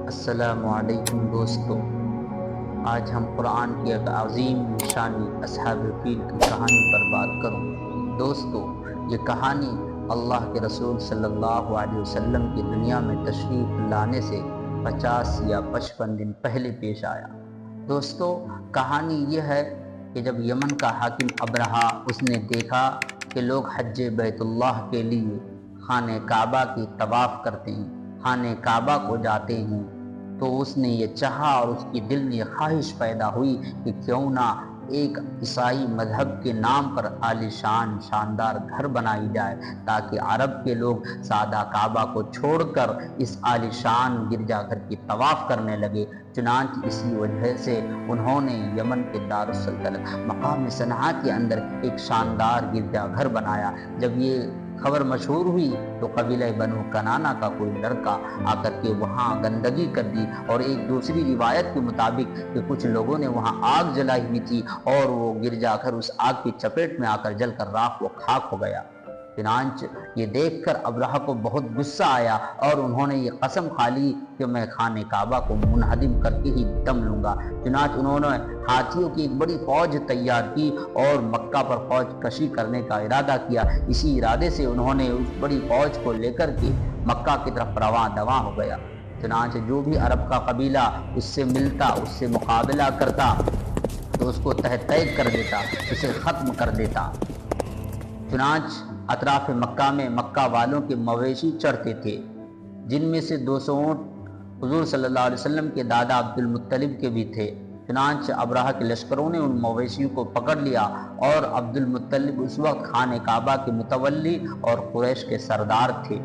السلام علیکم دوستو، آج ہم قرآن کی ایک عظیم نشانی اصحاب الفیل کی کہانی پر بات کروں گے۔ دوستو، یہ کہانی اللہ کے رسول صلی اللہ علیہ وسلم کی دنیا میں تشریف لانے سے 50 یا 55 دن پہلے پیش آیا۔ دوستو، کہانی یہ ہے کہ جب یمن کا حاکم ابرہہ اس نے دیکھا کہ لوگ حج بیت اللہ کے لیے خانہ کعبہ کی طواف کرتے ہیں، خانہ کعبہ کو جاتے ہیں، تو اس نے یہ چاہا اور اس کی دل میں یہ خواہش پیدا ہوئی کہ کیوں نہ ایک عیسائی مذہب کے نام پر عالیشان شاندار گھر بنائی جائے، تاکہ عرب کے لوگ سادہ کعبہ کو چھوڑ کر اس عالیشان گرجا گھر کی طواف کرنے لگے۔ چنانچہ اسی وجہ سے انہوں نے یمن کے دارالسلطنت مقام صنعاء کے اندر ایک شاندار گرجا گھر بنایا۔ جب یہ خبر مشہور ہوئی تو قبیلہ بنو کنانہ کا کوئی لڑکا آ کر کے وہاں گندگی کر دی، اور ایک دوسری روایت کے مطابق کہ کچھ لوگوں نے وہاں آگ جلائی ہوئی تھی اور وہ گرجا گھر اس آگ کی چپیٹ میں آ کر جل کر راکھ و خاک ہو گیا۔ چنانچہ یہ دیکھ کر ابرہہ کو بہت غصہ آیا اور انہوں نے یہ قسم کھا لی کہ میں خانہ کعبہ کو منہدم کر کے ہی دم لوں گا۔ چنانچہ انہوں نے ہاتھیوں کی ایک بڑی فوج تیار کی اور مکہ پر فوج کشی کرنے کا ارادہ کیا۔ اسی ارادے سے انہوں نے اس بڑی فوج کو لے کر کے مکہ کی طرف رواں دواں ہو گیا۔ چنانچہ جو بھی عرب کا قبیلہ اس سے ملتا، اس سے مقابلہ کرتا تو اس کو تحت تیگ کر دیتا، اسے ختم کر دیتا۔ چنانچہ اطراف مکہ میں مکہ والوں کے مویشی چڑھتے تھے، جن میں سے 200 اونٹ حضور صلی اللہ علیہ وسلم کے دادا عبد المطلب کے بھی تھے۔ چنانچہ ابرہہ کے لشکروں نے ان مویشیوں کو پکڑ لیا، اور عبد المطلب اس وقت خانہ کعبہ کے متولی اور قریش کے سردار تھے۔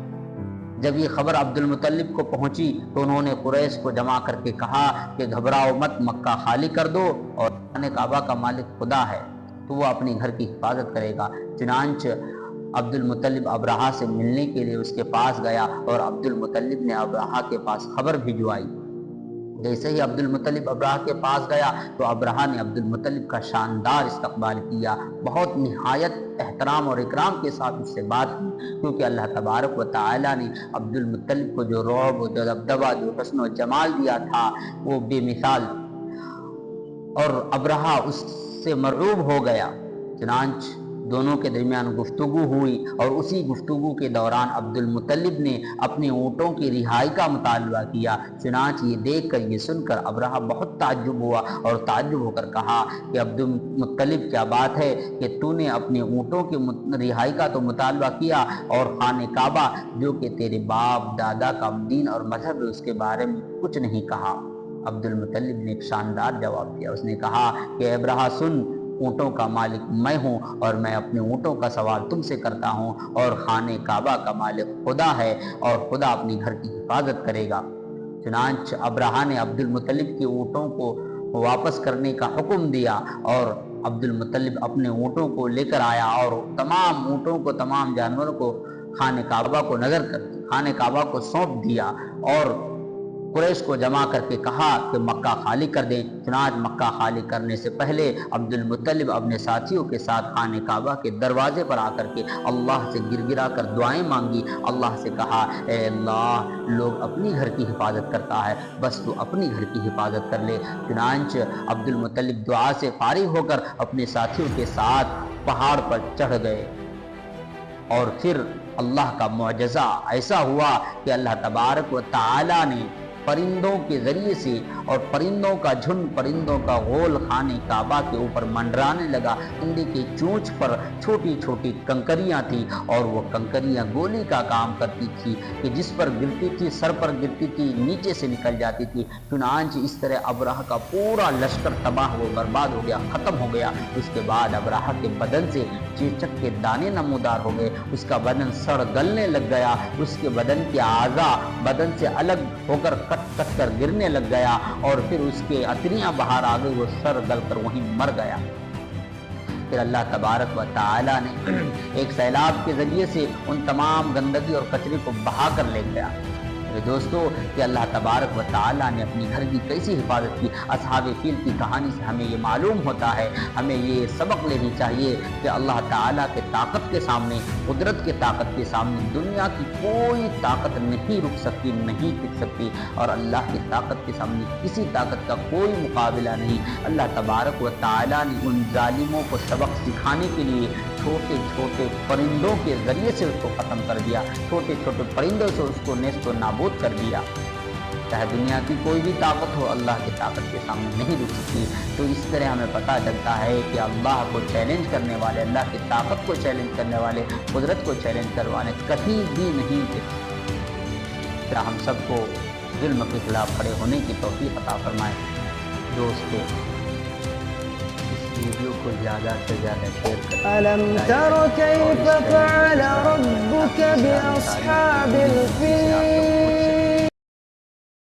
جب یہ خبر عبد المطلب کو پہنچی تو انہوں نے قریش کو جمع کر کے کہا کہ گھبراؤ مت، مکہ خالی کر دو، اور خانہ کعبہ کا مالک خدا ہے تو وہ اپنی گھر کی حفاظت کرے گا۔ چنانچہ عبد المطلب ابرہہ سے ملنے کے لیے اس کے پاس گیا، اور عبد المطلب نے ابرہہ کے پاس خبر بھجوائی۔ جیسے ہی عبد المطلب ابرہہ کے پاس گیا تو ابرہہ نے عبد المطلب کا شاندار استقبال کیا، بہت نہایت احترام اور اکرام کے ساتھ اس سے بات کی، کیونکہ اللہ تبارک و تعالی نے عبد المطلب کو جو رعب، جو دبدبہ، جو حسن و جمال دیا تھا وہ بے مثال، اور ابرہہ اس سے مرعوب ہو گیا۔ چنانچہ دونوں کے درمیان گفتگو ہوئی، اور اسی گفتگو کے دوران عبد المطلب نے اپنے اونٹوں کی رہائی کا مطالبہ کیا۔ چنانچہ یہ دیکھ کر، یہ سن کر ابرہہ بہت تعجب ہوا، اور تعجب ہو کر کہا کہ عبد المطلب کیا بات ہے کہ تو نے اپنے اونٹوں کی رہائی کا تو مطالبہ کیا، اور خانہ کعبہ جو کہ تیرے باپ دادا کا دین اور مذہب ہے اس کے بارے میں کچھ نہیں کہا۔ عبد المطلب نے ایک شاندار جواب دیا، اس نے کہا کہ ابرہہ سن، اونٹوں کا مالک میں ہوں، اور میں اپنے اونٹوں کا سوال تم سے کرتا ہوں، اور خانہ کعبہ کا مالک خدا ہے، اور خدا اپنی گھر کی حفاظت کرے گا۔ چنانچہ ابرہہ نے عبد المطلب کے اونٹوں کو واپس کرنے کا حکم دیا، اور عبد المطلب اپنے اونٹوں کو لے کر آیا، اور تمام اونٹوں کو، تمام جانوروں کو خانہ کعبہ کو خانہ کعبہ کو سونپ دیا، اور قریش کو جمع کر کے کہا کہ مکہ خالی کر دیں۔ چنانچہ مکہ خالی کرنے سے پہلے عبد المطلب اپنے ساتھیوں کے ساتھ خانہ کعبہ کے دروازے پر آ کر کے اللہ سے گر گرا کر دعائیں مانگی، اللہ سے کہا اے اللہ، لوگ اپنی گھر کی حفاظت کرتا ہے، بس تو اپنی گھر کی حفاظت کر لے۔ چنانچہ عبد المطلب دعا سے فارغ ہو کر اپنے ساتھیوں کے ساتھ پہاڑ پر چڑھ گئے، اور پھر اللہ کا معجزہ ایسا ہوا کہ اللہ تبارک و تعالی نے پرندوں کے ذریعے سے، اور پرندوں کا جھنڈ، پرندوں کا غول خانہ کعبہ کے اوپر منڈرانے لگا۔ پرندے کے چونچ پر چھوٹی چھوٹی کنکریاں تھیں، اور وہ کنکریاں گولی کا کام کرتی تھی کہ جس پر گرتی تھی، سر پر گرتی تھی، نیچے سے نکل جاتی تھی۔ چنانچہ اس طرح ابرہہ کا پورا لشکر تباہ و برباد ہو گیا، ختم ہو گیا۔ اس کے بعد ابرہہ کے بدن سے چیچک کے دانے نمودار ہو گئے، اس کا بدن سڑ گلنے لگ گیا، اس کے بدن کے اعضاء بدن سے الگ ہو کر کٹ کٹ کر گرنے لگ گیا، اور پھر اس کے عطریاں باہر آ گئی، وہ سر گل کر وہیں مر گیا۔ پھر اللہ تبارک و تعالی نے ایک سیلاب کے ذریعے سے ان تمام گندگی اور کچرے کو بہا کر لے گیا۔ میرے دوستو کہ اللہ تبارک و تعالیٰ نے اپنی گھر کی کیسی حفاظت کی، اصحاب فیل کی کہانی سے ہمیں یہ معلوم ہوتا ہے، ہمیں یہ سبق لینی چاہیے کہ اللہ تعالیٰ کے طاقت کے سامنے، قدرت کے طاقت کے سامنے دنیا کی کوئی طاقت نہیں رک سکتی، نہیں ٹک سکتی، اور اللہ کی طاقت کے سامنے کسی طاقت کا کوئی مقابلہ نہیں۔ اللہ تبارک و تعالیٰ نے ان ظالموں کو سبق سکھانے کے لیے چھوٹے چھوٹے پرندوں کے ذریعے سے اس کو ختم کر دیا، چھوٹے چھوٹے پرندوں سے اس کو نیست و نابود کر دیا۔ چاہے دنیا کی کوئی بھی طاقت ہو، اللہ کی طاقت کے سامنے نہیں رک سکتی۔ تو اس طرح ہمیں پتہ چلتا ہے کہ اللہ کو چیلنج کرنے والے، اللہ کی طاقت کو چیلنج کرنے والے، قدرت کو چیلنج کرنے والے کہیں بھی نہیں ٹک۔ ہم سب کو ظلم کے خلاف کھڑے ہونے کی توفیق عطا فرمائے۔ دوستو، ویڈیو کو زیادہ سے زیادہ شیئر کریں۔ ألم تر كيف فعل ربك بأصحاب الفيل